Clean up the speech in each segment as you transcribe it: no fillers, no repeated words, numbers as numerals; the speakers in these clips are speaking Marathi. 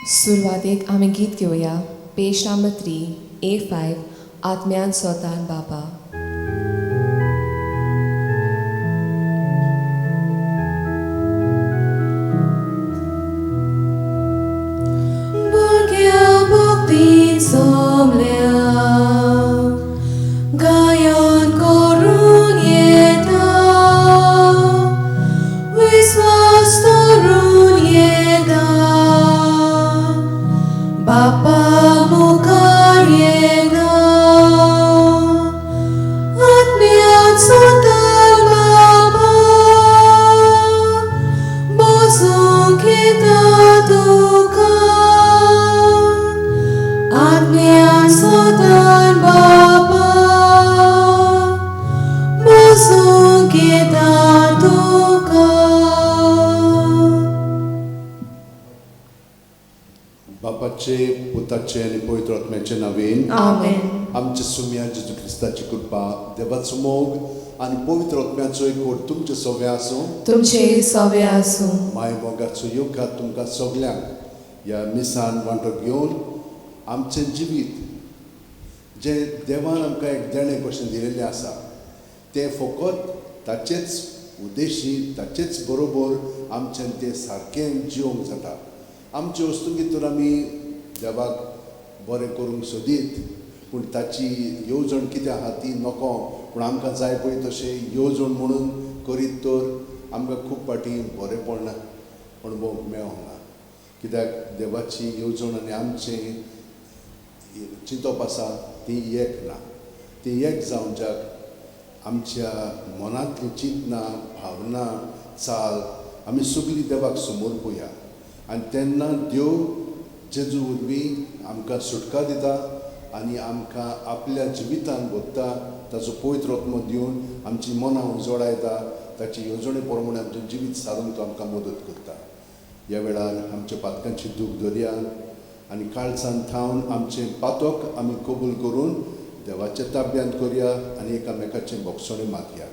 सुरवातेक आमी गीत घेवया पेज नंबर 3 A5 आत्म्यान सोतान बाबा. बापाचे पुताचे आणि पवित्र आत्म्याचे नावेन आमेन. आमच्या सुम्या जेजू क्रिस्ताची कृपा देवाचो मोग आणि पवित्र आत्म्याचो एकवट तुमचे सगळे आसूं तुमचे सवे आसूं. माय मोगाचो योगात तुमकां सगल्यांक ह्या मिसान वांटो घेवन आमचें जिवीत जे देवान आमकां एक देणे कशें दिलेलें आसा तें फकत ताचेच उद्देशी ताचेच बरोबर आमचें तें सारकें जिवंक जाता. आमचे वस्तुंगीतून आमी देवाक बरें करूंक सोदीत पूण ताची येवजण कितें आहा ती नको पूण आमकां जाय पळय तशें येवजण म्हणून करीत तर आमकां खूब फावटी बरेंपण अणभव मेळोंक ना. कित्याक देवाची येवजण आनी आमचें चिंतप आसा ती एक ना. ती एक जावन जाक आमच्या मनांतली चिंतना भावना चाल आमी सगळी देवाक समोर पळोवया आनी तेन्ना देव जेजू वरवीं आमकां सुटका दिता आनी आमकां आपल्या जिवितान भोगता ताचो पवित्र आत्मो दिवन आमची मनां उजवाडायता ताची येवजणे प्रमाणे आमचें जिवीत सारूंक तो आमकां मदत करता. ह्या वेळार आमच्या पातकांची दूख धरया आनी काळजांत थावन आमचें पातक आमी कबूल करून देवाच्या ताब्यांत करया आनी एकामेकाचें भोगसणे मागया.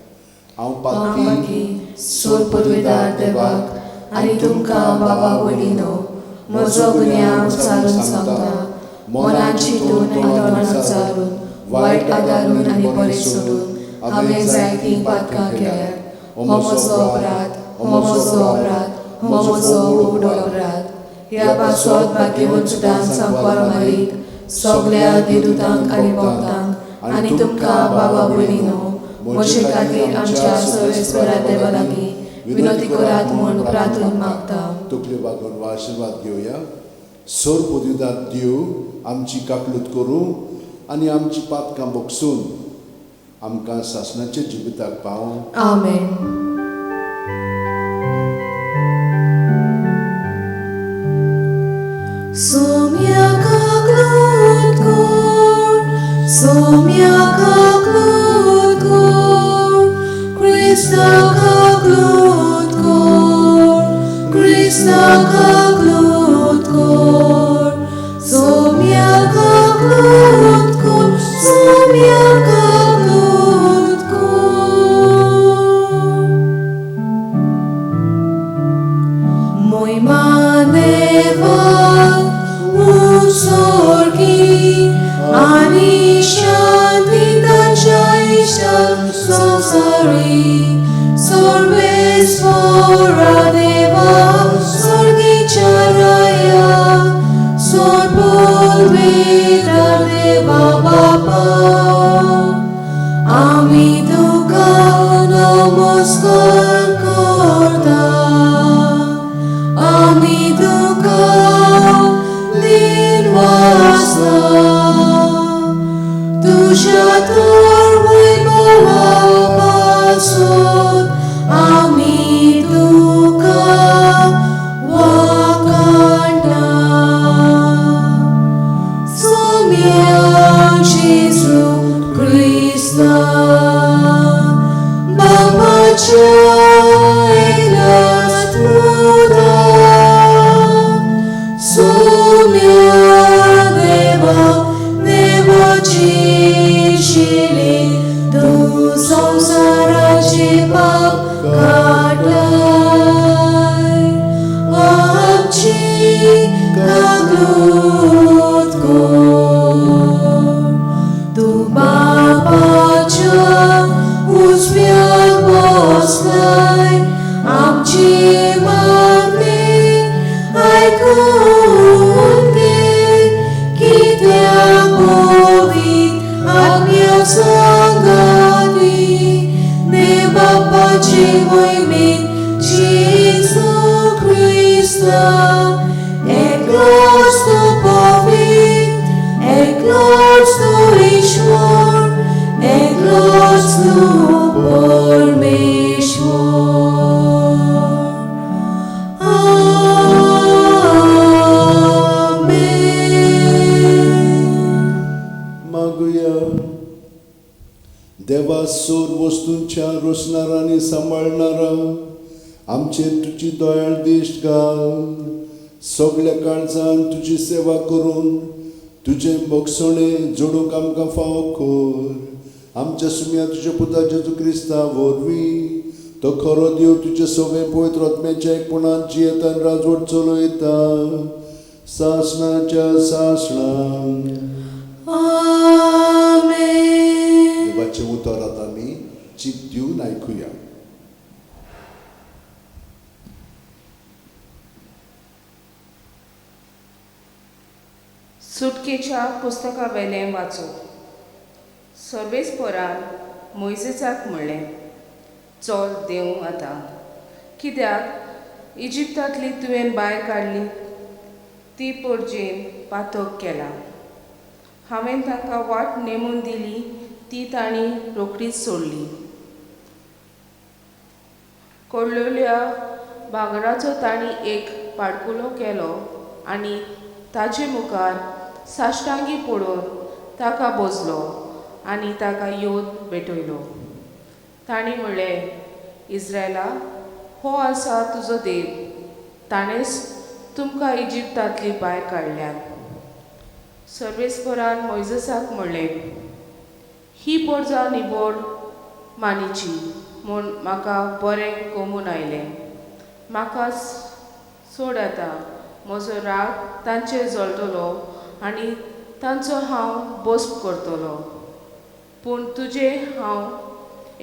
हांव पातकी सोर पदवीदार देवाक आनी तुमकां बाबा वडिनो म्हजो गुन्यांव उचारून सांगता. मनान चिंतून आनी तोंडान चालून वायट आदारून आनी बरें सोडून हांवें जायतीं पातकां केल्यात. हो म्हजो अपराध हो म्हजो व्हड अपराध. ह्या पासत भाग्यवंत सुदान सांगपार मारीक सगळ्या देदूतांक आनी भक्तांक आनी तुमकां बाबा वडिनो म्हजे खातीर आमच्या सर्वेस्वरा देवा लागीं विनंती करात म्हूण प्रार्थना मागता. तकल्यो बागोवन आशिर्वाद घेवया. सोर पदवीदार देव आमची काकलूत करूं आनी आमची पातकां भोगसून आमकां सासणाचे जिविताक पावूं. आमेन. सोम्या काकलूत कोर क्रिस्ता काकलूत कोर सोम्या काकलूत कोर मोहिमा देवाक उत्सर्गी आनी शांती ताच्या इष्टांक संवसारी सर्वेस्वरा देवा स्वर्गीच्या राया सोर पदवीदार देवा बापा आमी तुका नमस्कार करता. आमी तुका दिनवासता तुझ्या तोर वैभवा पासून आमी तुका वखाणटा. सोम्या जेजू क्रिस्ता बापाच्या एकल्याच मुदा सोम्या देवाची शिली तू संसाराचे in Jesu Christa, et glories to povit, et glories to Ishmor, et glories to Pormeshwar. Amen. मागूया. देवा सोर वस्तूंच्या रोसणारांनी सांबाळणारा आमचे तुझी दयाळ दिश्ट घाल. सगळ्या काळजान तुझी सेवा करून तुझे मोगसणे जोडूंक आमकां फावो कर. आमच्या सुम्या तुझे पुता जेजू क्रिस्ता वरवीं तो खरो देव तुझे सगळे पवित्र आत्म्याच्या एकपणान जियेता आनी राजवट चलयता सासणाच्या सासणान. Amen. देवाचे उतर आतां आमी चित दिवन आयकुया. सुटकेच्या पुस्तका वेलें वाचूं. सर्वेस्परान मोइसेसाक म्हणलें, चल देव आतां, कित्याक इजिप्तांतली तुवें भायर काडली ती परजेन पातक केला. हांवें तांकां वाट नेमून दिली ती तांणी रोखडीच सोडली. कोडलेल्या भांगराचो तांणी एक पाडकुलो केलो आनी ताचे मुखार साश्टांगी पडून ताका बसलो आनी ताका येवन भेटयलो. तांणी म्हणलें, इस्रायला, हो आसा तुजो देव. ताणेंच तुमकां इजिप्तांतली भायर काडल्यात. सर्वेस्परान मोइसेसाक म्हणलें, ही परजा निवड मानीची म्हूण म्हाका बरें गमून आयलें. म्हाका सोड आतां. म्हजो राग तांचेर जळटलो आनी तांचो हांव बसप करतलो. पूण तुजें हांव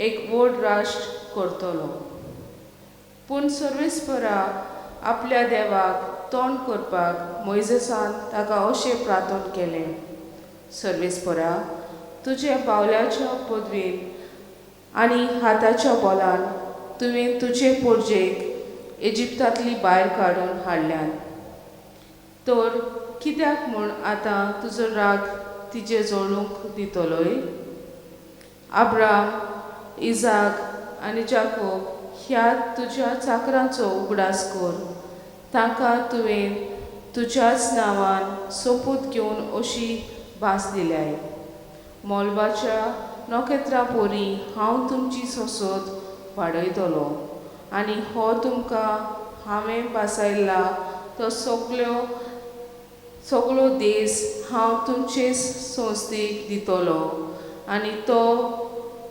एक व्हड राष्ट्र करतलो. पूण सर्वेस्परा आपल्या देवाक तोंड करपाक मोइसेसान ताका अशें प्रार्थना केलें, सर्वेस्परा, तुज्या बावल्याच्या पदवेन आनी हाताच्या बोलान तुवें तुजे परजेक इजिप्तांतली भायर काडून हाडल्यात. तर कित्याक म्हूण आतां तुजो राग तिजे जळूंक दितलोय? अब्राम, इजाक आनी जाकोब ह्या तुज्या चाकरांचो उगडास कर. तांकां तुवें तुज्याच नांवान सोपूत घेवन अशी भास दिल्याय. मोलबाच्या नखेत्रां पोरी हांव तुमची सोसत वाडयतलो आनी हो तुमकां हांवें भासायल्ला तो सगळो देश हांव तुमचे संस्थेक दितलो आनी तो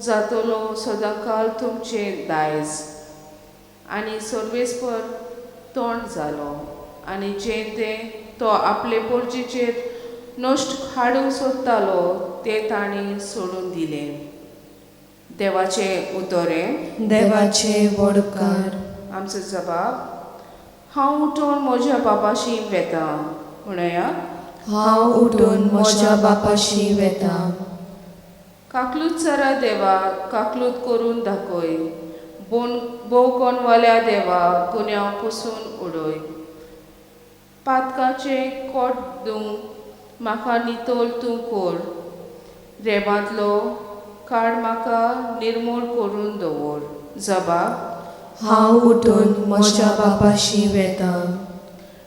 जातलो सदांकाल तुमचें दायज. आनी सर्वेस्पर तोंड जालो आनी जें तें तो आपले परजेचेर नश्ट हाडूंक सोदतालो तें तांणी सोडून दिलें. देवाचें उतोरें. देवाचे वडकार. आमचो जबाब, हांव उठून म्हज्या बापाशी वेता. म्हणया, हांव उठून म्हज्या बापाशी वेता. काकलूत सारा देवा काकलूत करून दाखय. भोवकोनवाल्या देवा गुन्यांव पुसून उडय. पातकाचे कोट दिवंक म्हाका नितोल तूं कर. रेबांतलो काड म्हाका निर्मूळ करून दवर. जबाब, हांव उठून म्हज्या बापाशी वेता.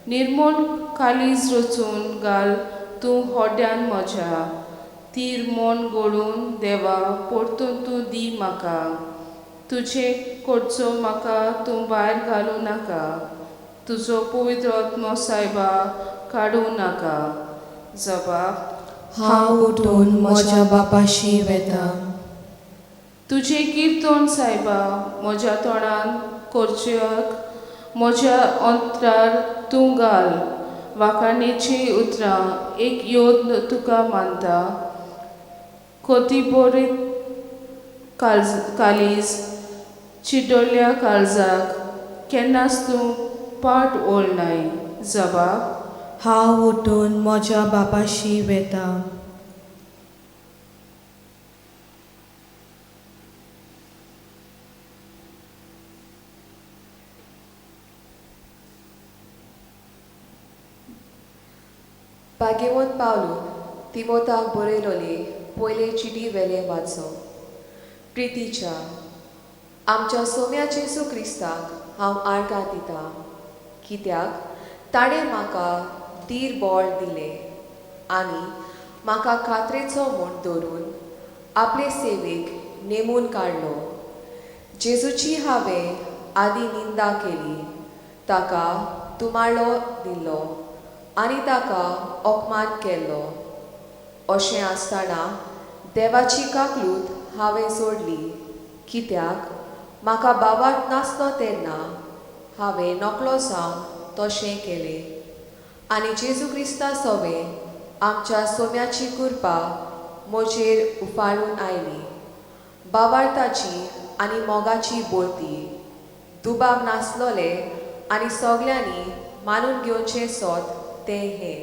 निर्मूळ कालीज रचून घाल तूं होड्यान म्हज्या. तीर मन घडून देवा परतून तूं दी म्हाका. तुजे कडचो म्हाका तूं भायर घालूं नाका. तुजो पवित्र आत्मो सायबा काडूं नाका. जबाब, हांव उठून म्हज्या बापाशी वेता. तुजें किर्तन सायबा म्हज्या तोंडान करच्याक म्हज्या अंतरार तूं घाल. वाखाणेची उतरां एक योद तुका मानता. खोतीबोरीत कालीज चिड्डोल्या काळजाक केन्नाच तूं पाट ओळनाय. जबाब, हांव उठून म्हज्या बापाशी वेता. पागेवंत पावलून तिमोथाक बरयलोली पयले चिटी वेले वाचो. प्रितीच्या आमच्या सोम्या जेसू क्रिस्ताक हांव आर्गां दितां, कित्याक ताणें म्हाका धीर बोळ दिले आनी म्हाका खात्रेचो म्हूण धरून आपले सेवेक नेमून काडलो. जेजूची हांवें आदी निंदा केली, ताका तुमाळो दिल्लो आनी ताका अपमान केल्लो. अशें आसतना देवाची काकलूत हांवें सोडली, कित्याक म्हाका बाबात नासलो तेन्ना हांवें नकलो जावन तशें केलें. आनी जेजू क्रिस्ता सवें आमच्या सोम्याची कृपा म्हजेर उफाळून आयली. बाबार्थाची आनी मोगाची बोलती, दुबाव नासलोले आनी सगल्यांनी मानून घेवचें सोद तें हें.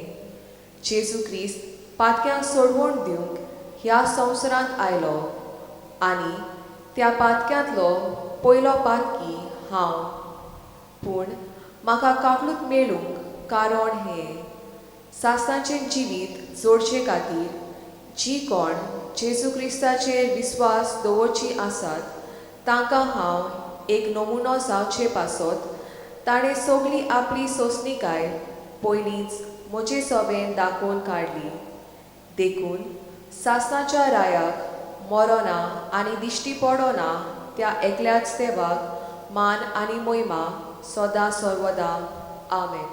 जेजू क्रिस्त पातक्यांक सोडवण दिवंक ह्या संवसारांत आयलो आनी त्या पातक्यांतलो पयलो पातकी हांव. पूण म्हाका काकलूत मेळूंक कारण हें, सासणाचें जिवीत जोडचे खातीर जी कोण जेजू क्रिस्ताचेर विस्वास दवरची आसात तांकां हांव एक नमुनो जावचे पासत ताणें सगळी आपली सोंसणीकाय पयलींच म्हजे सवें दाखोवन काडली. देखून सासणाच्या रायाक मरोना आनी दिश्टी पडोना त्या एकल्याच देवाक मान आनी महिमा सदां सर्वदा. आमेन.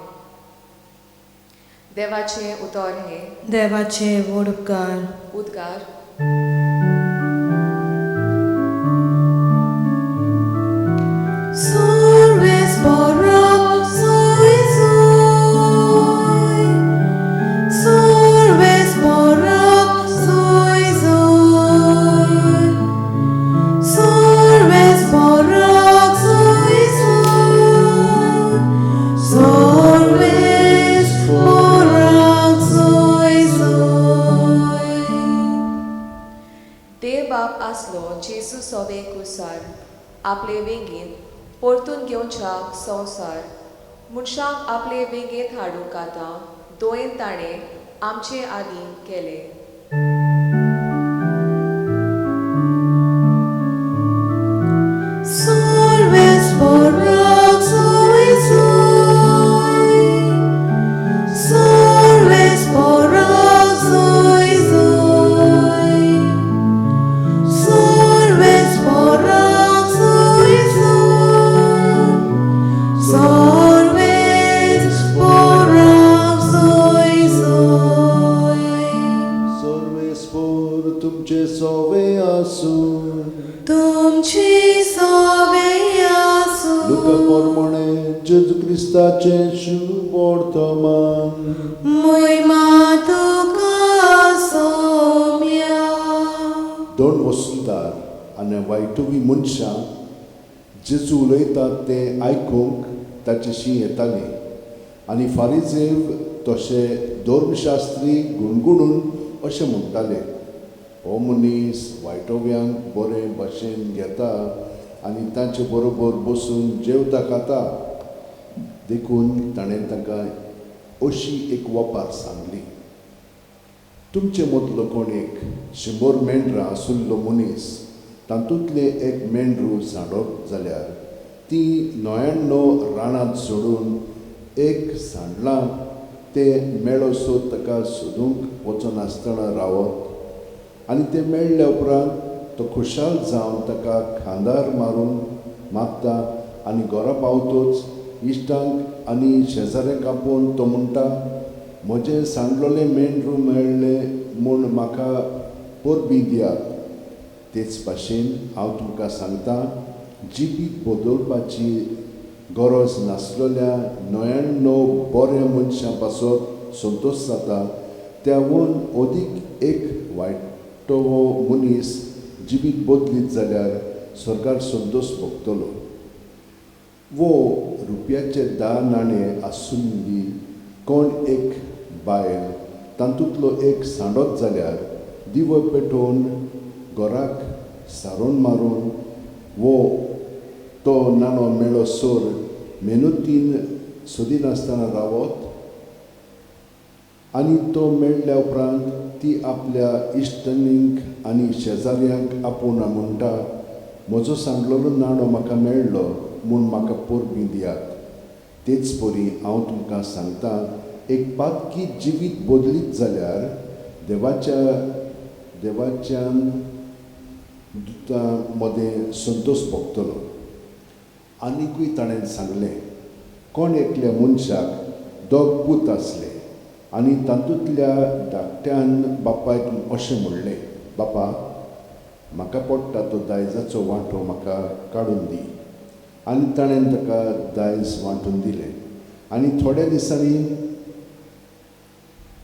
देवाचे उतर हे. देवाचे व्हड उपकार. उद्गार. Sorves borok soy soy, sorves borok soy soy, sorves borok soy soy, sorves borok soy soy. देव बाप आसलो जेजू सवे कुसार आपले वेंगेन परतून घेवच्या संवसार. मनशांक आपले वेंगेत हाडूंक आतां दोयेन ताणें आमचे आदीं केले. Sorves borok soy soy, sorves borok soy soy, sorves borok soy soy, sorves borok soy soy. Sorves por तुमचे सोवे आसून तुमची सोवे आसूं. लुका प्रमाणे जेजू क्रिस्ताचे शुभ वर्तमान. महिमा तुका सोम्या. दोन वसुलदार आनी वायटुवी मनशां जेजू उलयतात तें आयकूंक ताचेशी येतालीं आनी फारिजेव तशे धर्मशास्त्री गुणगुणून अशें म्हणटाले, हो मनीस वायटोव्यांक बरे भाशेन घेता आनी तांचे बरोबर बसून जेवता खाता. देखून ताणें तांकां अशी एक वपार सांगली, तुमचे मदलो कोण एक 100 मेंढरां आसुल्लो मनीस तातूंतले एक मेंढरूं सांडप जाल्यार ती 99 रानांत सोडून एक सांडलां तें मेळो सो ताका सोदूंक वचनासतना रावत आनी तें मेळ्ळ्या उपरांत तो खुशाल जावन ताका खांदार मारून मागता आनी घरा पावतोच इश्टांक आनी शेजाऱ्यांक आपोवन तो म्हणटा, म्हजें सांडलोलें मेंढरूं मेळ्ळें म्हूण म्हाका परबी दियात. तेच भाशेन हांव तुमकां सांगतां, जिवीत बदलपाची गरज नासलेल्या 99 बऱ्या मनशां पासत संतोश जाता, त्याहून अदीक एक वायटो मनीस जिवीत बदलीत जाल्यार सरकार संतोश भोगतलो. वो रुपयाचे 10 नाणे आसुल्ली कोण एक बायल तातूंतलो एक सांडत जाल्यार दिवो पेटोवन घराक सारोन मारून वो तो नाणो मेळो सोर मेहनतीन सोदिनासतना रावत. आनी तो मेळ्ळ्या उपरांत ती आपल्या इश्टनींक आनी शेजाऱ्यांक आपोवन म्हणटा, म्हजो सांडलेलो नाणो म्हाका मेळ्ळो म्हूण म्हाका परबीं दियात. तेच परी हांव तुमकां सांगतां, एक पातकी जिवीत बदलीत जाल्यार देवाच्यान दुतां मदें संतोश भोगतलो. आनीकूय ताणें सांगलें, कोण एकल्या मनशाक 2 पूत आसले आनी तातूंतल्या धाकट्यान बापायक अशें म्हणलें, बापा, म्हाका पडटा तो दायजाचो वांटो म्हाका काडून दी. आनी ताणें ताका दायज वांटून दिलें. आनी थोड्या दिसांनी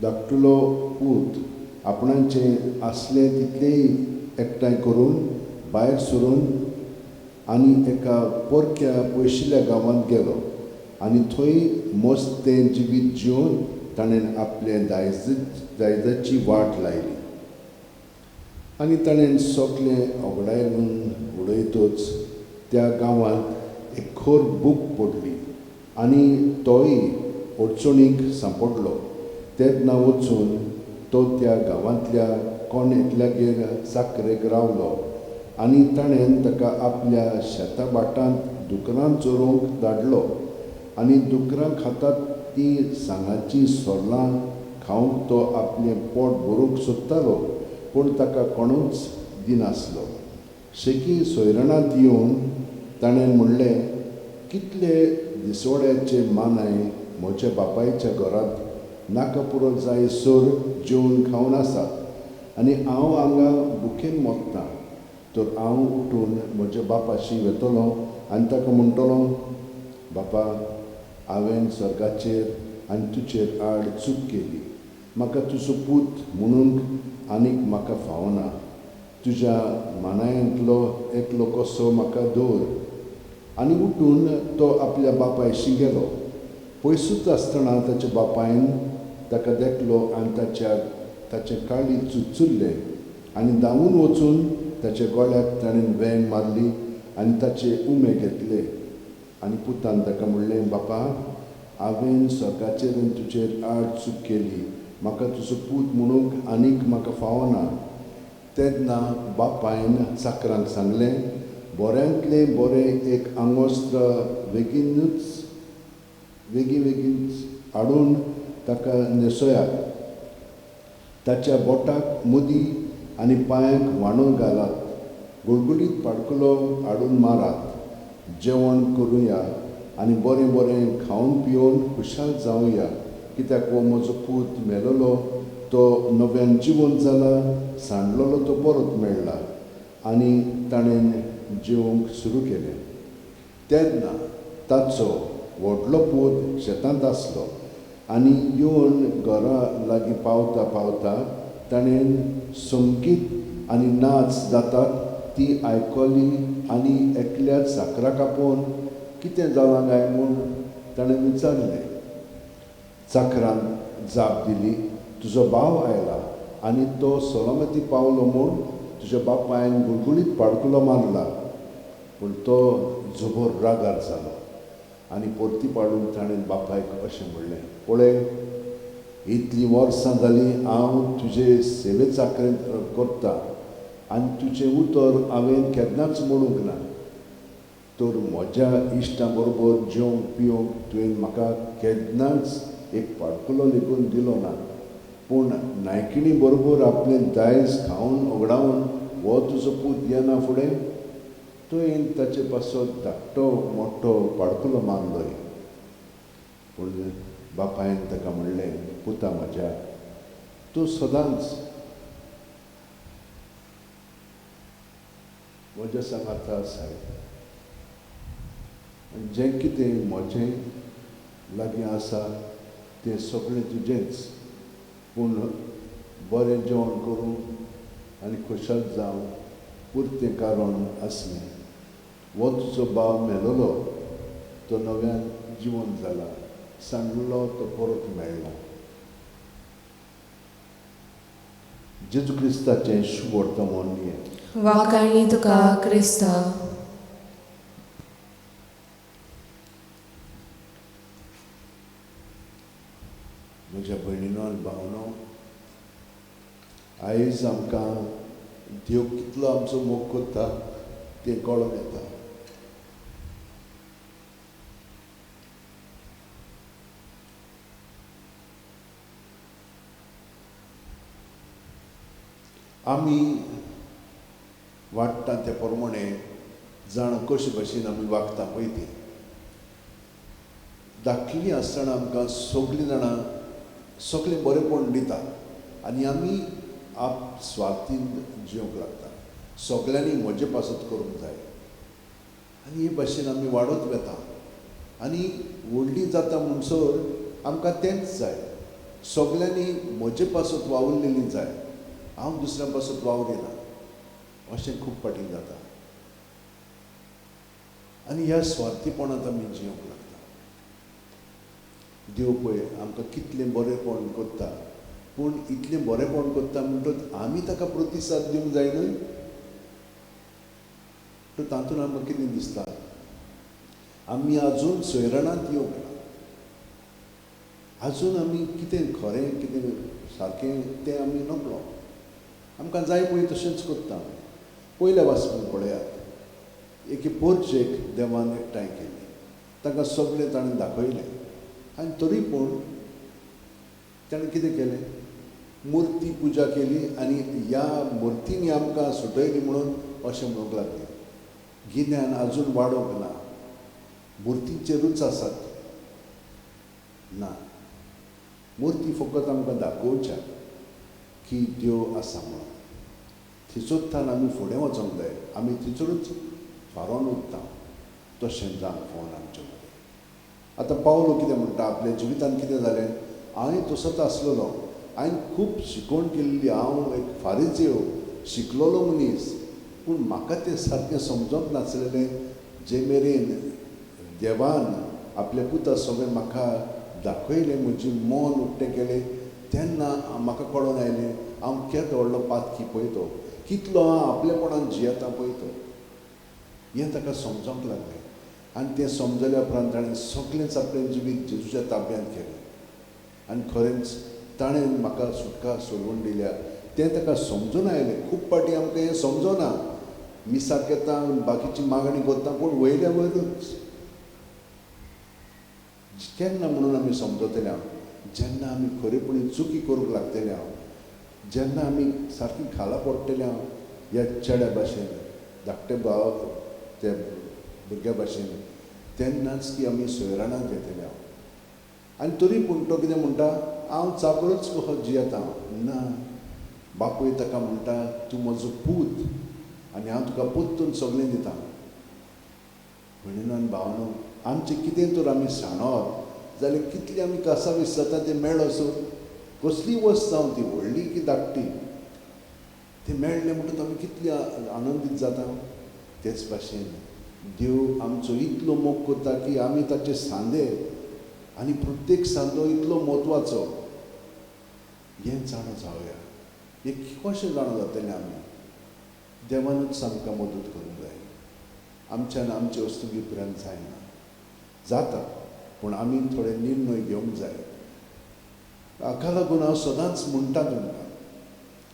धाकटुलो पूत आपणाचें आसलें तितलेंय एकठांय करून भायर सरून आनी एका परक्या पयशिल्ल्या गांवांत गेलो. आनी थंय मस्तें जिवीत जिवन ताणें आपले दायजाची वाट लायली. आनी ताणें सगळें ओगडायून उडयतच त्या गांवांत एक खोर बूक पडली आनी तोय अडचणीक सांपडलो. तेन्ना वचून तो त्या गांवांतल्या कोण एकल्यागेर चाकरेक रावलो आनी ताणें ताका आपल्या शेता बाटांत दुकरां चोरूंक धाडलो. आनी दुकरां खातात ती सांगाची सोलां खावंक तो आपलें पोट भरूंक सोदतालो, पूण ताका कोणूच दिनासलो. शेकी सोयरणांत येवन ताणें म्हणलें, कितले दिसवड्याचे मानाय म्हज्या बापायच्या घरांत नाका पुरो जायसर जेवन खावन आसात आनी हांव हांगा भुकेन मोत्तां. तर हांव उठून म्हज्या बापाशी वेतलो आनी ताका म्हणटलो, बापा, हांवें स्वर्गाचेर आनी तुजेर आड चूक केली. म्हाका तुजो पूत म्हणूंक आनीक म्हाका फावना. तुज्या मानायांतलो एकलो कसो म्हाका दवर. आनी उठून तो आपल्या बापायशी गेलो. पयसूच आसतना ताच्या बापायन ताका देखलो आनी ताचें काळीज चुचुल्लें आनी धांवून वचून ताच्या गोळ्याक ताणें वेंग मारली आनी ताचे उमे घेतले. आनी पुतान ताका म्हणलें, बापा, हांवें स्वर्गाचेर आनी तुजेर आड चूक केली. म्हाका तुजो पूत म्हणूंक आनीक म्हाका फावना. तेन्ना बापायन चाकरांक सांगलें, बऱ्यांतलें बरें एक आंगोस्त्र बेगीन हाडून ताका न्हेसोयात. ताच्या बोटाक मुदी आनी पांयांक वांडो घालात. गुळगुळीत पाडकुलो हाडून मारात. जेवण करुया आनी बरें बरें खावन पिवन खुशाल जावया, कित्याक हो म्हजो पूत मेलोलो तो नव्यान जिवंत जाला, सांडलोलो तो परत मेळ्ळा. आनी ताणें जेवंक सुरू केलें. तेन्ना ताचो व्हडलो पूत शेतांत आसलो आनी येवन घरा लागीं पावता पावता ताणें संगीत आनी नाच जातात ती आयकली आनी एकल्या चाकराक आपोवन कितें जालां काय म्हूण ताणें विचारलें. चाकरान जाप दिली, तुजो भाव आयला आनी तो सलामती पावलो म्हूण तुज्या बापायन गुळगुळीत पाडकुलो मारला. पूण तो जोबोर रागार जालो आनी परती पाडून ताणें बापायक अशें म्हणलें, पळय, इतलीं वर्सां जालीं हांव तुजे सेवे चाकरेंत करतां आनी तुजें उतर हांवें केन्नाच म्हणूंक ना. तर म्हज्या इश्टां बरोबर जेवंक पिवंक तुवें म्हाका केन्नाच एक पाडकुलो लेगून दिलो ना. पूण नायकिणी बरोबर आपलें दायज खावन ओगडावन हो तुजो पूत येना फुडें तुवें ताचे पासत धाकटो मोठो पाडकुलो मारलोय. पूण बापायन ताका म्हणलें, पुता म्हज्या, तूं सदांच म्हज्या सांगाता आसाय. जें कितें म्हजें लागीं आसा तें सगळें तुजेंच. पूण बरें जेवण करूं आनी खुशाल जावं पुरतें कारण आसलें. हो तुजो भाव मेलोलो तो नव्यान जिवंत जाला, सांडलो तो परत मेळ्ळो. जेजू क्रिस्ताचें शुभ वर्तमान हें. वाखाणी तुका क्रिस्ता. म्हज्या भयणीनो आनी भावनो, आयज आमकां देव कितलो आमचो मोग करता तें कळून येता. आमी वाडटा ते प्रमाणे जाण कशे भशेन आमी वागता पळय ती धाकलीं आसतना आमकां सगळीं जाणां सगळें बरेंपण दिता आनी आमी आप स्वार्थीन जिवंक लागता. सगळ्यांनी म्हजे पासत करूंक जाय आनी हे भाशेन आमी वाडत वेता आनी व्हडलीं जाता म्हणसर आमकां तेंच जाय. सगळ्यांनी म्हजे पासत वावुरलेलीं जाय, हांव दुसऱ्या पासत वावरिना अशें खूब फाटीं जाता आनी ह्या स्वार्थीपणांत आमी जिवंक लागता. देव पळय आमकां कितलें बरेंपण करता, पूण इतलें बरेंपण करता म्हणटच आमी ताका प्रतिसाद दिवंक जाय न्हय. तर तातूंत आमकां कितें दिसता, आमी आजून सोयरणांत येवंक ना, आजून आमी कितें खरें कितें सारकें तें आमी नकळो. आमकां जाय पळय तशेंच करता. पयल्या वाचून पळयात, एके पोरचेक देवान एकठांय केली, ताका सगळें ताणें दाखयलें आनी तरी पूण ताणें कितें केलें, मुर्ती पुजा केली आनी ह्या मुर्तींनी आमकां सुटयली म्हणून अशें म्हणूंक लागलें. गिन्यान आजून वाडोवंक ना, मुर्तीचेरूच आसात ना. मुर्ती फकत आमकां दाखोवच्या की देव आसा म्हणून. थिचोच थान आमी फुडें वचोंक जाय, आमी थिचोरूच फारोन उरता. तशें जावंक फावन आमचे मदें. आतां पावलो कितें म्हणटा, आपल्या जिवितांत कितें जालें, हांवें तसोच आसलेलो, हांवें खूब शिकवण केल्ली, हांव एक फारीचेव शिकलेलो मनीस, पूण म्हाका तें सारकें समजोंक नासलेलें. जे मेरेन देवान आपले पुता सगळें म्हाका दाखयलें, म्हजी मन उक्तें केलें, तेन्ना म्हाका कळोन आयलें हांव केदो व्हडलो पातकी पळय तो, कितलो हांव आपलेपणान जियेता पळय तो. हें ताका समजोंक लागलें आनी तें समजल्या उपरांत ताणें सगळेंच आपलें जिवीत जेजूच्या ताब्यांत केलें आनी खरेंच ताणें म्हाका सुटका सोडवून दिल्या. तें ताका समजून आयलें. खूब फाटीं आमकां हें समजना, मिसाक येता, बाकीची मागणी करता, पूण वयल्या वयरूच केन्ना म्हणून आमी समजतले हांव, जेन्ना आमी खरेपणी चुकी करूंक लागतले हांव, जेन्ना आमी सारकी खाला पडटले हांव ह्या चेड्या भाशेन, धाकटे भाव त्या भुरग्या भाशेन, तेन्नाच की आमी सोयराणांत येतले हांव. आनी तरी पूण तो कितें म्हणटा, हांव चाकरूच कसो जियेता. ना, बापूय ताका म्हणटा, तूं म्हजो पूत आनी हांव तुका पोत्तून सगळें दितां. भयणीनो आनी भावनो, आमचें कितें तर आमी सांडत जाल्यार कितली आमी कासावीस जाता तें मेळसर. कसली वस्त जावं ती व्हडली की धाकटी, तें मेळ्ळें म्हणटच आमी कितली आनंदीत जाता. तेच भाशेन देव आमचो इतलो मोग करता की आमी ताचे सांदे आनी प्रत्येक सांदो इतलो म्हत्वाचो हें जाणो जावया. हें कशें जाणो जातलें आमी, देवानूच आमकां मदत करूंक जाय. आमच्यान आमचे वस्तुगीपर्यंत जायना. जाता पूण आमी थोडे निर्णय घेवंक जाय. हाका लागून हांव सदांच म्हणटा तुमकां,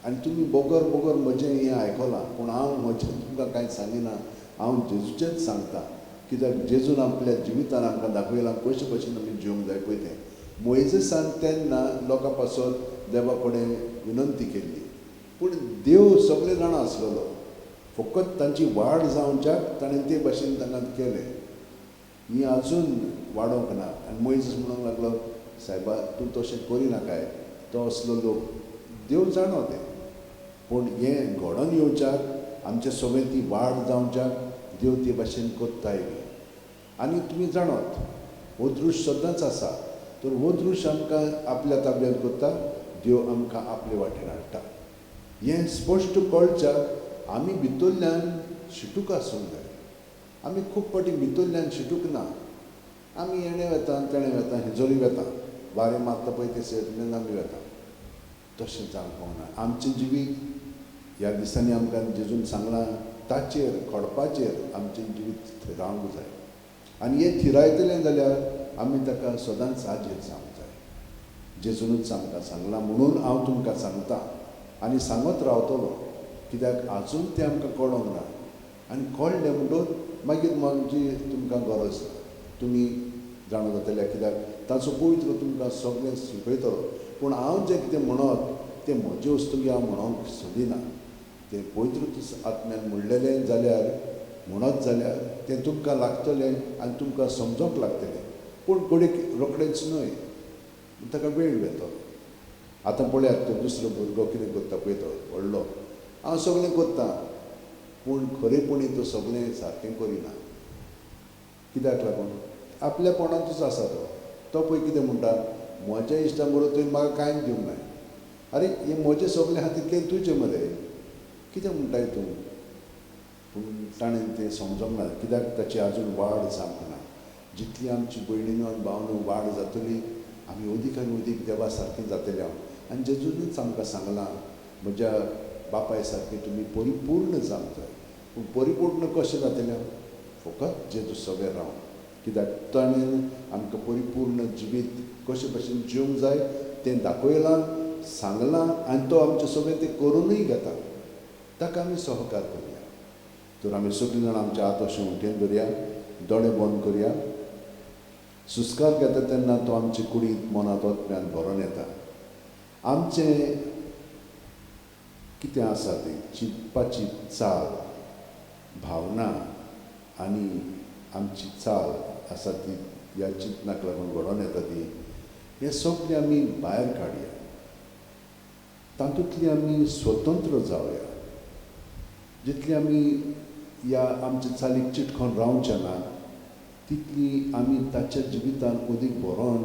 आनी तुमी बोगर बोगर म्हजें हें आयकलां, पूण हांव म्हजें तुमकां कांय सांगिना, हांव जेजूचेंच सांगता. कित्याक जेजून आपल्या जिवितान आमकां दाखयलां कशे भशेन आमी जिवंक जाय पळय तें. मोइजेसान तेन्ना लोकां पासत देवा कडेन विनंती केल्ली, पूण देव सगळें जाणा आसलेलो, फकत तांची वाड जावच्याक ताणें ते भाशेन तांकां केलें. ही आजून वाडोवंक ना. आनी मोइज म्हणूंक लागलो, सायबा तूं तशें करिनाकाय, तो असलो लोक. देव जाणो तें, पूण हें घडोवन येवच्याक आमचें सगळें ती वाड जावच्याक देव ते भाशेन कोत्ताय बी. आनी तुमी जाणत, हो दृश्य सदांच आसा, तर हो दृश्य आमकां आपल्या ताब्यांत करता, देव आमकां आपले वाटेन हाडटा. हें स्पश्ट कळच्याक आमी भितरल्यान शिटूक आसूंक जाय. आमी खूब फाटीं भितरल्यान शिटूक ना. आमी हेणें वेता तेणें वेता, हिजोरी वेता, वारें मारता पळय ते सेटल्यान आमी वेता. तशें जावंक पावना. आमचें जिवीत ह्या दिसांनी आमकां जेजून सांगलां ताचेर खडपाचेर आमचें जिवीत रावंक जाय. आनी हें थिरायतलें जाल्यार आमी ताका सदांच हाजीर जावंक जाय. जेजूनच आमकां सांगलां म्हणून हांव तुमकां सांगतां आनी सांगत रावतलो, कित्याक आजून तें आमकां कळोंक ना. आनी कळ्ळें म्हणटच मागीर म्हणजे तुमकां गरज ना, तुमी जाणा जातले, कित्याक ताचो पवित्र तुमकां सगळें शिकयतलो. पूण हांव जें कितें म्हणत तें म्हजे वस्तूंक हांव म्हणोंक सोदिना. तें पवित्र आत्म्यान म्हणलेलें जाल्यार म्हणत जाल्यार तें तुमकां लागतलें आनी तुमकां समजोंक लागतलें. पूण घडीक रोखडेंच न्हय, ताका वेळ वेतलो. आतां पळयात तो दुसरो भुरगो कितें करता पळय तो व्हडलो, हांव सगळें करतां पूण खरेपणी तो सगळें सारकें करिना. कित्याक लागून आपल्यापणांतूच आसा तो पळय कितें म्हणटा, म्हज्या इश्टां बरोबर तुवें म्हाका कांयच दिवंक ना. अरे हें म्हजें सगळें खातीर तें तुजें मरे, कितें म्हणटाय तूं? पूण ताणें तें समजोंक ना, कित्याक ताची आजून वाड जावंक ना. जितली आमची भयणीनो आनी भावनो वाड जातली, आमी अदीक आनी अदीक देवा सारकीं जातलीं. हांव आनी जेजूनच आमकां सांगलां, म्हज्या बापाय सारकें तुमी परिपूर्ण जावंक जाय. पूण परिपूर्ण कशें जातलें? फकत जेजू सगळें रावन. कित्याक ताणें आमकां परिपूर्ण जिवीत कशे भशेन जिवंक जाय तें दाखयलां, सांगलां आनी तो आमचें सगळें तें करूनय घेता. ताका आमी सहकार करया. तर आमी सगळीं जाणां आमचे हात अशें उठेन धरया, दोळे बंद करया. सुस्कार घेता तेन्ना तो आमचे कुडींत मनांत आत्म्यान भरोन येता. आमचें कितें आसा तें चिंतपाची चाल, भावना आनी आमची चाल आसा ती ह्या चिंतनाक लागून घडोवन येता ती, हें सगळें आमी भायर काडया. तातूंतली आमी स्वतंत्र जावया. जितली आमी ह्या आमच्या चालीक चिटकोन रावचें ना, तितली आमी ताच्या जिवितान अदीक बरोवन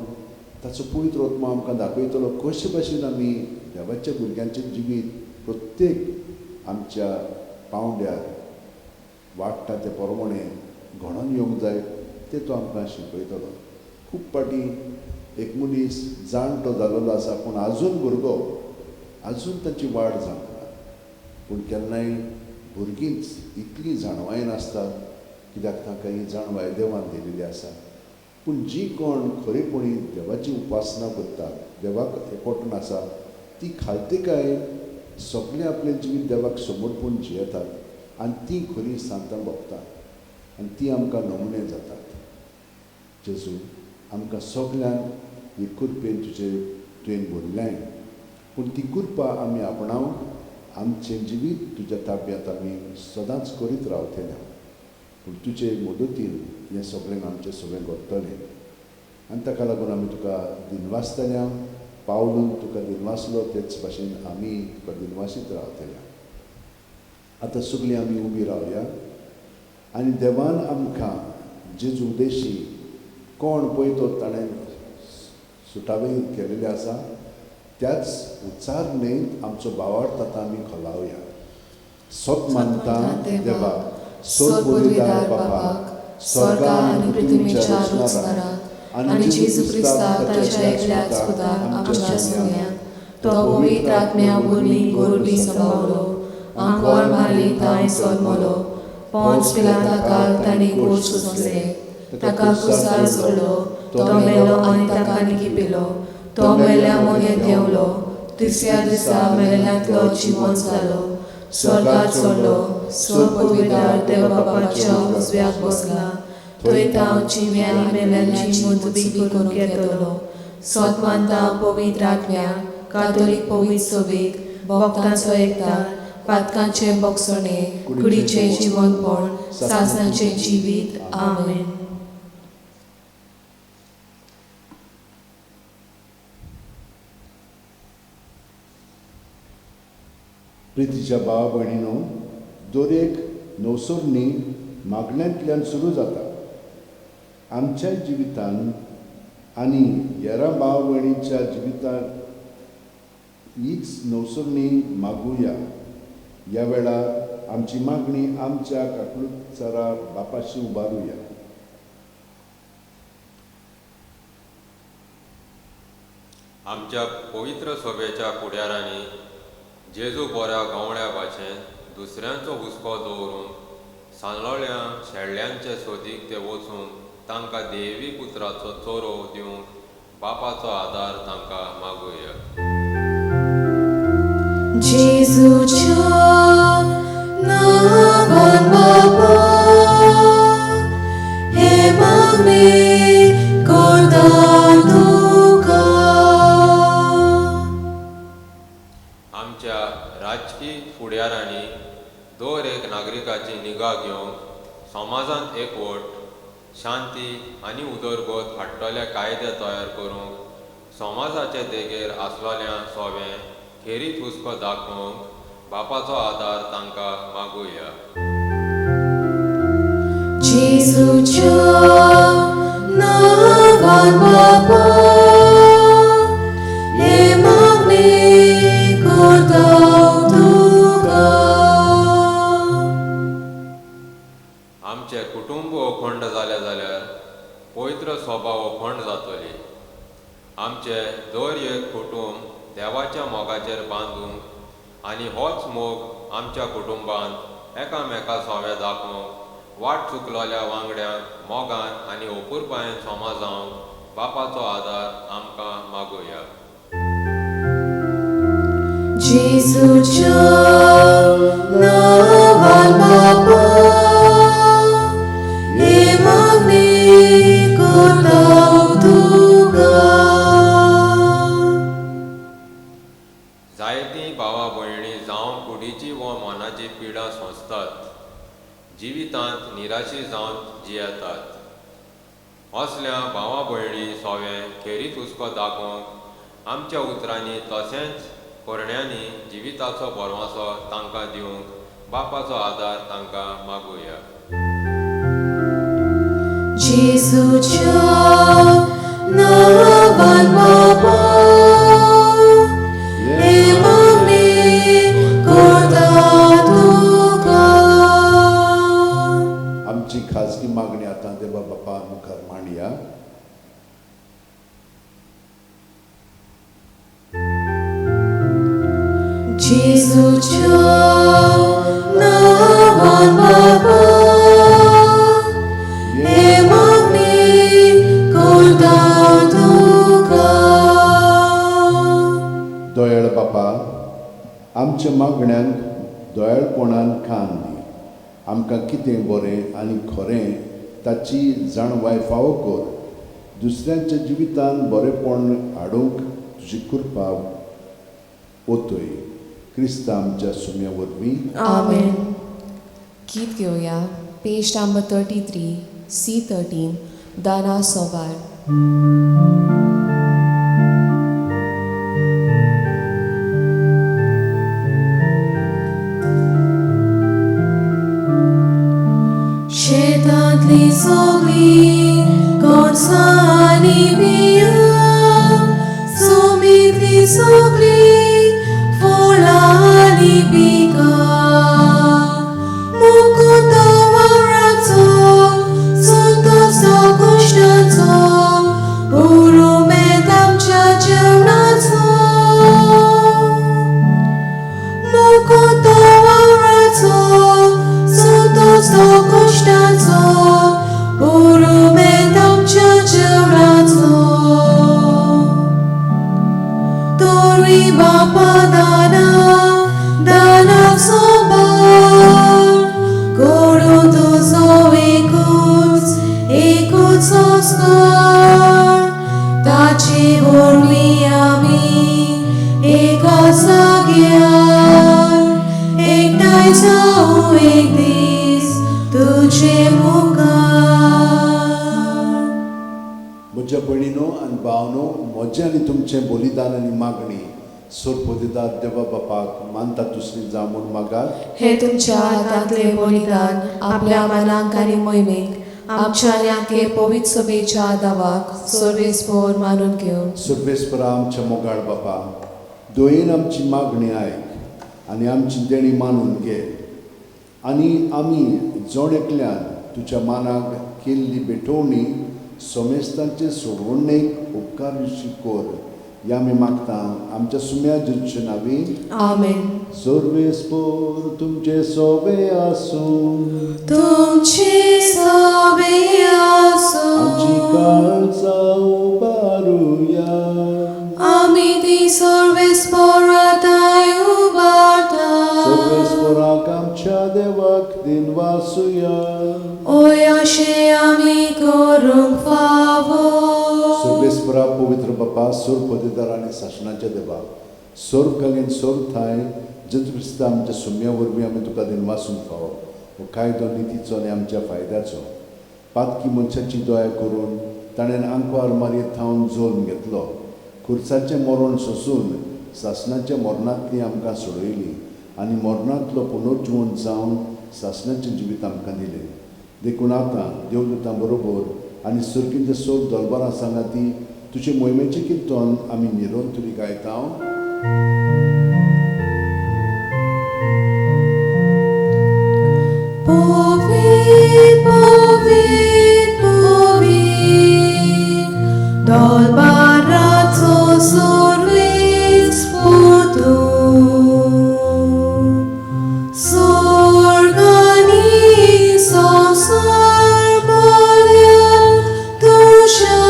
ताचो पवित्र आत्मा आमकां दाखयतलो कशे भशेन आमी देवाच्या भुरग्यांचें जिवीत प्रत्येक आमच्या पावंड्यार वाडटा ते प्रमाणें घडोवन येवंक जाय तें तो आमकां शिकयतलो. खूब पाटी एक मनीस जाणटो जाल्लो आसा पूण आजून भुरगो, आजून ताची वाड जावंक ना. पूण केन्नाय भुरगींच इतलीं जाणवाय नासतात, कित्याक तांकां ही जाणवाय देवान दिलेली आसा. पूण जीं कोण खरेपणी देवाची उपासना करतात, देवाक एकवटून आसा, ती खालतिकाय सगळें आपलें जिवीत देवाक समर्पून जियेतात आनी ती खरीं सांतां भोगतात आनी ती आमकां नमुने जातात. जेजू आमकां सगल्यांक ही कृपेन तुवें भरल्याय, पूण ती कृपा आमी आपणावन आमचें जिवीत तुज्या ताब्यांत आमी सदांच करीत रावतले. पूण तुजे मदतीन हें सगळें आमचें सगळें घडटलें आनी ताका लागून आमी तुका दिनवासतल्या, पावलून तुका दिनवासलो तेच भाशेन आमी तुका दिनवासीत रावतले. आतां सगळीं आमी उबी रावया आनी देवान आमकां जेजू उदेशी कोण पळय तो ताणें सुटावे केलेले आसा त्याच उच्चार न्हयत आमचो भावार्थ आतां आमी खोलावया. सोत मानता देवाक, सोत बोलिदार बापाक, स्वर्गा आनी पृथ्वीच्या रचणाराक आनी जेजू क्रिस्ताक ताच्या एकल्याच खुदाक आमच्या सगळ्यांक, तो पवित्र आत्म्या वरवीं गोरडी संभावलो, आंकोळ मारली तांय सोदमलो, पोंच पिलाता काल तांणी गोड सोंसले, ताका क्रुसार सोडलो, तो मेलो आनी ताका निखिपिलो, तो मेल्या मोगेन देंवलो, तिसऱ्या दिसा मेलेल्यांतलो जिवंत जालो, स्वर्गांत चडलो, स्वर्ग पवित्र देव बापाच्या उजव्याक बसला, थंय तांव जिव्यांनी मेलेल्यांची मुक्ती करूंक येतलो. सोत मानता पवित्र आत्म्याक, कातोलीक पवित्र सभेक, भक्तांचो एकठांय, पातकांचे बोगसणे, कुडीचें जिवंतपण, सासणाचें जिवीत. आमेन. प्रितीच्या भाव भयणीनो, दरेक नवसोरणी मागण्यांतल्यान सुरू जाता. आमच्या जिवितान आनी हेरां भाव भयणीच्या जिवितान हीच नवसोरणी मागुया. ह्या वेळार आमची मागणी आमच्या काकूळचारा बापाशी उबारुया. आमच्या पवित्र सभेच्या फुडाऱ्यांनी जेजू बऱ्या गवळ्या भाशेन दुसऱ्यांचो हुस्को दवरून सांदलोळ्या शेळ्यांचे सोदीक ते वचून तांकां देवी पुत्राचो चोरो दिवंक बापाचो आदार तांकां मागुया. जेजूच्या नांवान बाबा हे मागणे करता तुका. आमच्या राजकीय फुडाऱ्यांनी दर एक नागरिकाची निगा घेवंक समाजांत एकवट, शांती आनी उदरगत हाडटले कायदे तयार करूंक समाजाचे देगेर आसलेल्या सोबें खेरीत हुस्को दाखोवंक बापाचो आदार तांकां मागुया. जेजूच्या नांवान बाबा हे मागणे करता तुका. आमचे कुटुंब अखंड जाले जाल्यार पवित्र सभा अखंड जातली. आमचे दर एक कुटुंब देवाच्या मोगाचेर बांदूंक आनी होच मोग आमच्या कुटुंबांत एकामेका सोबे दाखोवंक वाट चुकलोल्या वांगड्यांक मोगान आनी ओपुरबायेन समाजावंक बापाचो आदार आमकां मागुया. जेजूच्या नांवान बाबा हे मागणे करता तुका. जायतीं भावा भयणी जावं कुडीची व मनाची पिडा सोंसतात, जिवितांत निराशी जावन जियेतात. असल्या भावा भयणी सोबें खेरीत हुस्को दाखोवंक आमच्या उतरांनी तशेंच करण्यांनी जिविताचो भरवंसो तांकां दिवंक बापाचो आदार तांकां मागुया. जेजूच्या नांवान बाबा हे मागणे करता तुका. आमची खाजगी मागणी आतां देवा बापा मुखार मांडया. जेजूच्या नांवान बाबा हे मागणे करता तुका. दयाळ बापा, आमच्या मागण्यांक दयाळपणान कान दी. आमकां कितें बरें आनी खरें ताची जाणवाय फावो कर. दुसऱ्यांच्या जिवितांत बरेंपण हाडूंक तुजी कृपा ओतय. क्रिस्त आमच्या सुम्या वरवीं. आमेन. गीत घेवया. पेज नंबर 33, C13, दाना सोवार. शेतांतली सगळी कणसां आनी बियां, सोमीतली सगळी फळां आनी पिकां, मुकुट वावराचो, संतोषो कश्टाचो, उरुमेद आमच्या जेवणाचो. मुकुट वावराचो, संतोषो कश्टाचो, उरुमेद आमच्या जेवणाचो. तोरी बापा दाना, दानाचो बार, करून तुजो एकूच संस्कार. ताचे वरवीं आमी एका जाग्यार एकठांय जावं एक दीस तुजे मुखार. म्हज्या भयणीनो आनी भावनो, म्हजें आनी तुमचें बलिदान आनी मागणी सोरपोदितात देवा बापाक मानता दुसरी जावं म्हूण मागात. हे तुमच्या हातांतले बलिदान आपल्या मनाक आनी मोहिमेक आमच्या आनी पवित्र सभेच्या दावाक सर्वेस्पर मानून घेवन. सर्वेस्परा आमच्या मोगाळ बापा, दोयेन आमची मागणी आयक आनी आमची देणी मानून घे. आनी आमी जोड एकल्यान तुज्या मानाक केल्ली बेठोवणी सोमेस्तांचे सोडवणेक उपकार विशीं कोर. या आमी मागता आमच्या सुम्या जेजूच्या नांवीं. आमेन. सर्वेस्पर तुमचे सोबे आसूं, तुमचे सोबे आसूं, आमची काळजां उबारून करूया. आमी ती सर्वेस्पराताय उबारता. सर्वेस्पराक आमच्या देवाक दिनवासुया. ओय अशें आमी करूंक फावो. सर्वेस्परा पवित्र बापा सोर पदवीदार आनी शासनाच्या देवा सोर घालीन सोर थाय जेजू क्रिस्ता आमच्या सुम्या वरवीं आमी तुका दिनवासूंक फावो हो कायदो नितीचो आनी आमच्या फायद्याचो. पातकी मनशाची दया करून ताणें आंकवार मारयेंत थावन जोल्म घेतलो. खुर्साचें मरण सोंसून शासनाच्या मरणांतली आमकां सोडयली आनी मरणांतलो पुनर्जीवन जावन शासनाचें जिवीत आमकां दिलें. देखून आतां देवदूतां बरोबर आनी सर्गींचे सोर दरबारां सांगाती तुजे मोहिमेचें किर्तन आमी निरोंतरी गायता. Povit, povit, povit, dolbaraco sorvis potu. Sorgani sosar bolyan dusha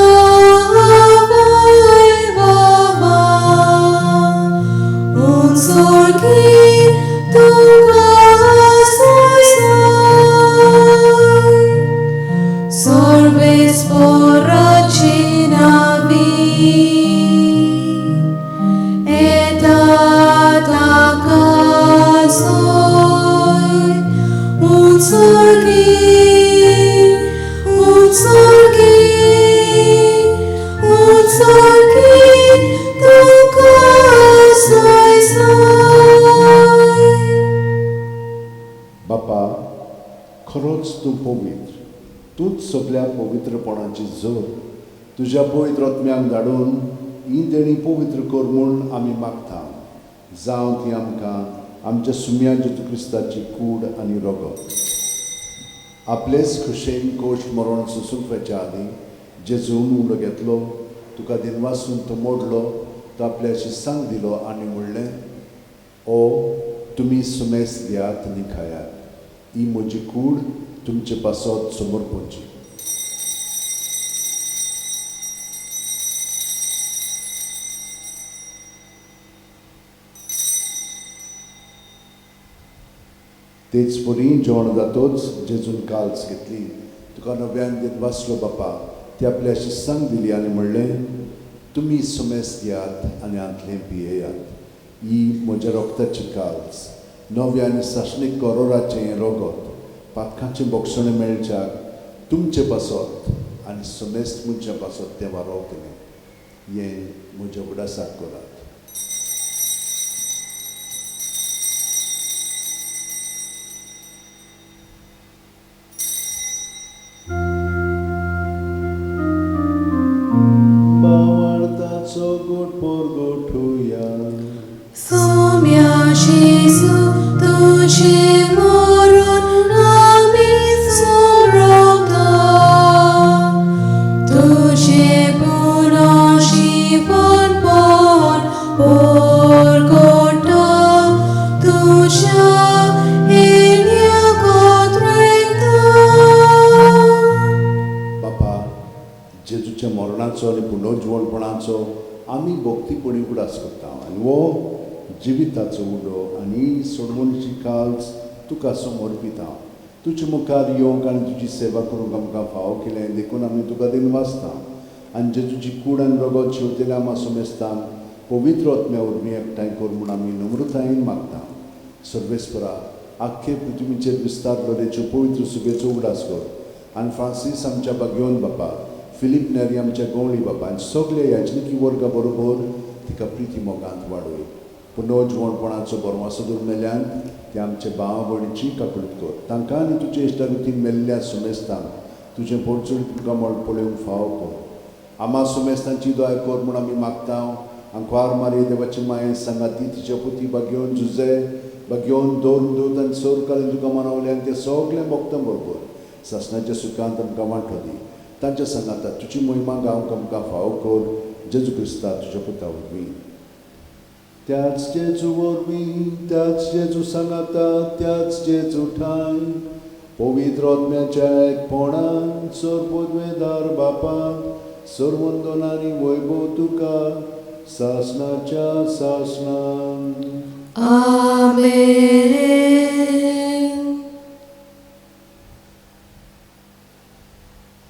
voivava. Un sorgi tuka Sorves poracina vi et atacasoi un sorgi tu casoi soi. बापा खरोच तूं पवित्र तूंच सगळ्या पवित्रपणाची जोर तुज्या पवित्र आत्म्याक धाडून ही देणी पवित्र कर म्हूण आमी मागता. जावं ती आमकां आमच्या सुम्या जेजू क्रिस्ताची कूड आनी रगत. आपलेच खुशेन कोश मरण सोंसूंक वच्या आदीं जेजून उलो घेतलो तुका दिनवासून तो मोडलो तो आपल्या शिस्सांक दिलो आनी म्हणलें ओ तुमी सुमेस घेयात आनी खायात. ही म्हजी कूड तुमचे पासत समोर पोवची. तेच परी जेवण जातोच जेजून काल्स घेतली तुका नव्यान दिनवासलो बापा ती आपल्या शिस्सांक दिली आनी म्हणलें तुमी सुमेस घेयात आनी आंतलें पियेयात. ही म्हज्या रोगताची काल्स नव्या आनी शासनीक करोराचें रगत पातकांचें बोगसणें मेळच्याक तुमचे पासत आनी समेस्त मुंच्या पासत तें वारोवतलें. हें म्हज्या उडासाक करात. बावार्ताचो गोड पोरगोठुया. Somia Jesu, tuce moron ami sorota, tuce puno shivon pon porgota, tuce enia kotreta. बापा जेजूच्या मरणाचो आनी पुनर्जीवनपणाचो आमी भक्तीपणी उडास करता आनी वो जिविताचो उडो आनी सोडवणची काल्स तुका समोर पिता. तुजे मुखार येवंक आनी तुजी सेवा करूंक आमकां फाव केलें देखून आमी तुका दिनवासता आनी जेजूची कूड आनी रगत शेवतेल्या आमा सुमेस्तान पवित्र आत्म्या वरवीं एकठांय कर म्हूण आमी नम्रतायेन मागता. सर्वेस्परा आख्खे पृथ्वीचेर विस्तारलेल्यो पवित्र सुबेचो उडास कर आनी फ्रांसीस आमच्या बागेवन बापा फिलीप नेरी आमच्या गवळी बापा आनी सगळे याचनिकी वर्गा बरोबर तिका प्रिती मोगांत वाडय. पुनर्जीवनपणाचो बरवासो दवरलेल्यान ते आमचे भाव भयणीची काकूळट कर. तांकां आनी तुजे इश्टारितीन मेल्ल्या सुमेस्तान तुजें पोरचुडी तुका पळोवंक फाव कर. आमा सुमेस्तांची दया कर म्हूण आमी मागता. आंकवार मारये देवाची माये सांगाती तिच्या पुती बागेवन झुजे बागेवन दोन दूत आनी सोर कालीन तुका मानवले आनी ते सगळे भक्तां बरोबर शासनाच्या सुखांत आमकां वांटो दी. तांच्या सांगाता तुजी मोहिमा गावंक आमकां फाव कर. जेजू क्रिस्ता तुज्या पुता वरवीं. त्याच जेजू वरवीं त्याच जेजू सांगाता त्याच जेजू ठाय पवित्र आत्म्याच्या एकपणान सोर पदवेदार बापाक सर्वंदन आनी वैभव तुका सासणाच्या सासणान. आमेन.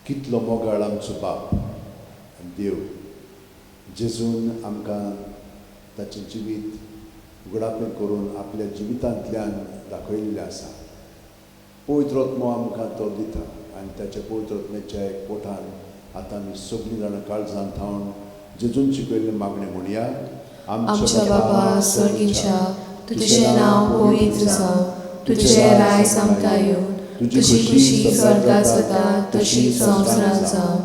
कितलो मोगाळ आमचो बाप देव, जेजून आमकां ताचें जिवीत उगडापें करून आपल्या जिवितांतल्यान दाखयल्लें आसा. पवित्र आत्मो आमकां तो दिता आनी ताच्या पवित्र आत्म्याच्या एक पोटान आतां आमी सगळीं जाणां काळजांत थावन जेजून शिकयल्लें मागणें म्हणया. आमच्या बाबा स्वर्गीच्या, तुझें नांव पवित्र जावं, तुझें रायज आमकां येवं, तुजी खुशी स्वर्गांत जाता तशी संवसारांत जावं.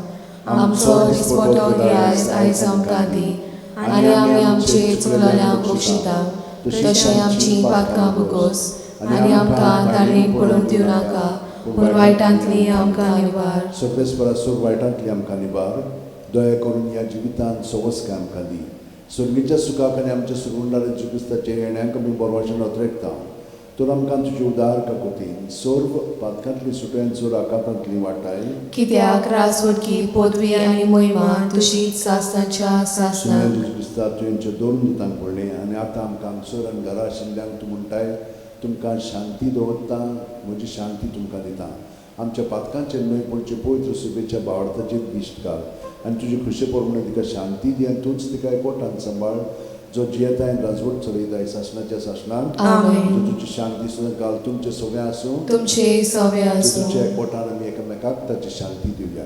आमचो दिसपटो आयज आमकां दी आनी आमी आमचे चुकलेल्यांक बक्षिता तशें आमची पातकां बगोस आनी आमकां ताळणेक पडून दिवं नाका, पूण वायटांतली आमकां निवार. सर्वेस्परा सोर वायटांतली आमकां निवार. दया करून ह्या जिवितांत सवस्काय आमकां दी. स्वर्गीच्या सुखाक आनी आमच्या सुरवंडारे जुगुस्ताचे येण्याक आमी बरवाशेन नोतरेकता. तर आमकां तुजी उदार काकुतीन सर्व पातकांतली सुटयेन चोर आकांतांतली वाटाय. कित्याक राजवटकी पदवी आनी महिमा तुजीच सासणाच्या सासणान. जुगुस्ता तुवेंचे दोन दुतांक पडलें आनी आतां आमकां हांगसर आनी घरा आशिल्ल्यांक तूं म्हणटाय तुमकां शांती दवरता, म्हजी शांती तुमकां दिता. आमच्या पातकांचे न्हय पडचे पवित्र सुबेच्या बावडताचेर दिश्ट घाल आनी तुजे खुशे प्रमाणे तिका शांती दी आनी तूंच तिका एकवटान सांबाळ. जो जियेता आनी राजवट चलयताय सासणाच्या सासणान. तुजी शांती सुद्दां घाल. तुमचें सगळें आसूं, तुमचे सवे आसूं. तुमच्या एकवटान आमी एकामेकाक ताची शांती दिवया.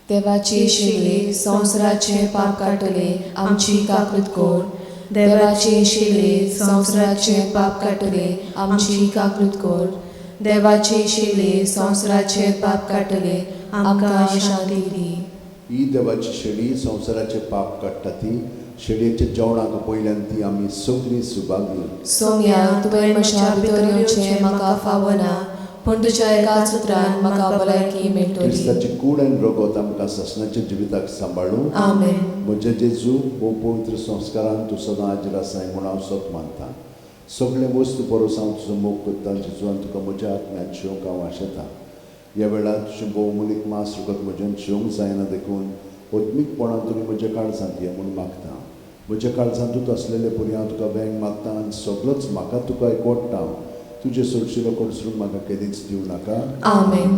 देवाचे शिले संवसाराचे पाप काटले आमची काकूत कोर. देवाचे शिले संवसाराचे पाप काटले आमची काकूत कोर. देवाचे शिले संवसाराचे पाप काटले आमकां शांती दी. ही देवाची शेळी संवसाराचे पाप काडटा ती. शेळयेच्या जेवणाक पयल्यान ती आमी सगळीं सुभागी. सोम्या तुवें म्हज्या भितर येवचें म्हाका फावना, पूण तुज्या एकाच उतरान म्हाका भलायकी मेळटली. क्रिस्ताची कूड आनी रगत आमकां ससनाच्या जिविताक सांबाळूं. आमेन. म्हजे जेजू भोव पवित्र संस्कारान तूं सदां हाजीर आसाय म्हूण हांव सोत मानतां. सगळे वस्तू परोस हांव तुजो मोग करतां जेजू आनी तुका म्हज्या आत्म्यात शिवंक हांव आशेतां. ह्या वेळार तुजें भोवमुलीक मास रगत म्हज्यान शिवंक जायना देखून ओत्मीकपणान तुमी म्हज्या काळजांत ये म्हूण मागतां. म्हज्या काळजांतूच असलेले परी हांव तुका वेंग मागतां आनी सगळोच म्हाका तुका एकवडटा. तुजे सोडशिलो कडसून म्हाका केदींच दिवं नाका. आमेन.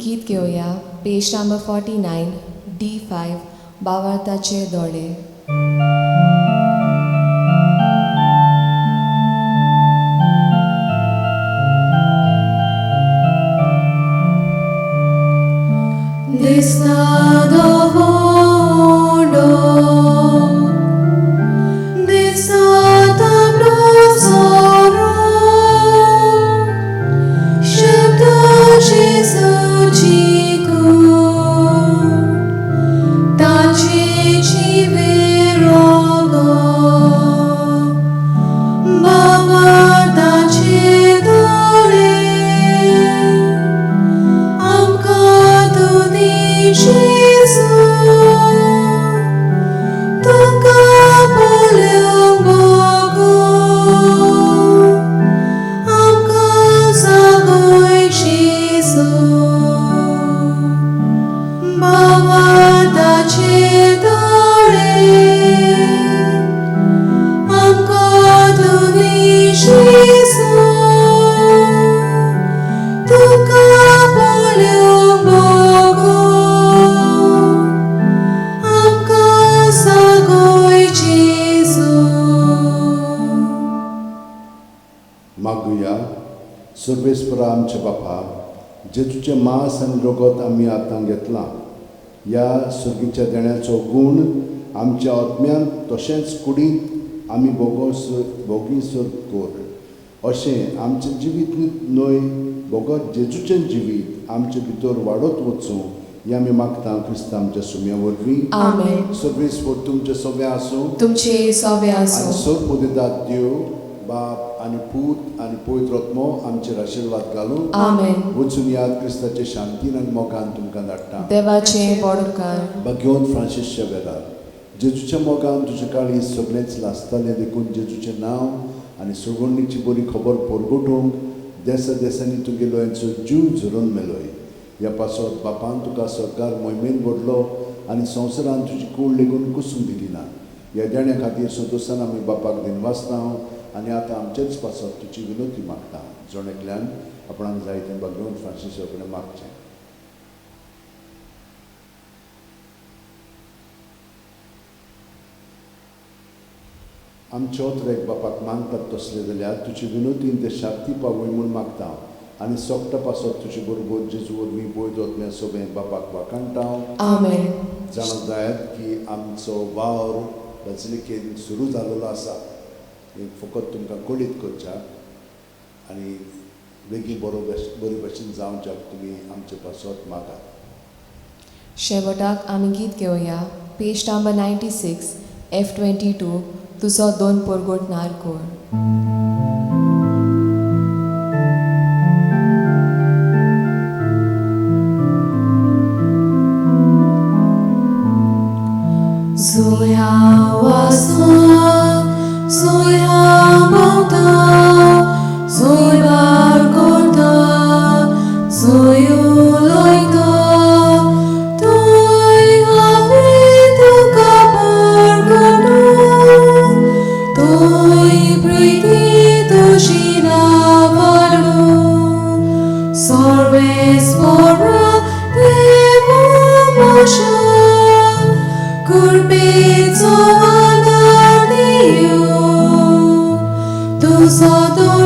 गीत घेवया पेज नंबर 49 D5 भावार्थाचे दोळे. Desnado vondo, desata prosoro, szepta Jezu ciku, taci ci wyrogo, baba taci dole, amka tudi Jezu, tuka polem Bogu, amka zagoj Jezu, baba taci dole, amka tudi Jezu, tuka polem Bogu, amka zagoj Jezu. मागुया. सर्वेस्परा आमचे बापा, जेजूचे मांस आनी रगत आमी आतां घेतलां. ह्या सर्गीच्या देण्याचो गूण आमच्या आत्म्यान तशेंच कुडींत आमी भोगीसर कोर. अशें आमचें जिवीत न्हय भोगत जेजूचें जिवीत आमचे भितर वाडत वचूं हें आमी मागता क्रिस्ता आमच्या सुम्या वरवीं. आमेन. सर्वेस्पर तुमचे सगळे आसूं तुमचे सवे आनी आसूं. सर मुदितात देव बाप आनी पूत आनी पवित्र आत्मो आमचेर आशिर्वाद घालूं. आमेन. वचून याद क्रिस्ताचे शांतीन आनी मोगान तुमकां धाडटा. देवाचे बडकार. भाग्यवंत फ्रांसीसच्या वेळार जेजूच्या मोगान तुजे काळी सगळेंच लासतालें देखून जेजूचें नांव आनी सुरवणीची बरी खबर परगटूंक देसा देसांनी तुगेलो हांचो जीव झरोवन मेलोय. ह्या पासत बापान तुका सगळ्यार मोहिमेन भरलो आनी संवसारान तुजी कूड लेगून कुसून दिली ना. ह्या जाण्या खातीर संतोशान आमी बापाक दिनवासता आनी आतां आमचेच पासत तुजी विनोती मागता. जोणेकल्यान आपणाक जाय तें भगवंत फ्रांसिसा कडेन मागचें. आमचे ओतरेक बापाक मागतात तसले जाल्यार तुजी विनोतीन ते शांती पावय म्हूण मागता आनी सोगटा पासत तुजे बरोबर जेजू वरवीं बोयद वतले सोबें बापाक वाकाणटा. Amen. जाणून जायत की आमचो वावर बसिलिकेन सुरू जाल्लो आसा. फकत तुमकां कळीत करच्या आनी बेगीन बरे भशेन जावच्याक तुमी आमचे पासत मागात. शेवटाक आमी गीत घेवया. पेज नंबर 96 F22 तुजो दोन परगोट नारकोर. Zoya wasa, zoya bauta, zoy barkota, zoyo loita, toy havitu kaparganu, toy priti tushina varu, sorbes porra devo mosha. Curpizzo adar Dio, tu sotor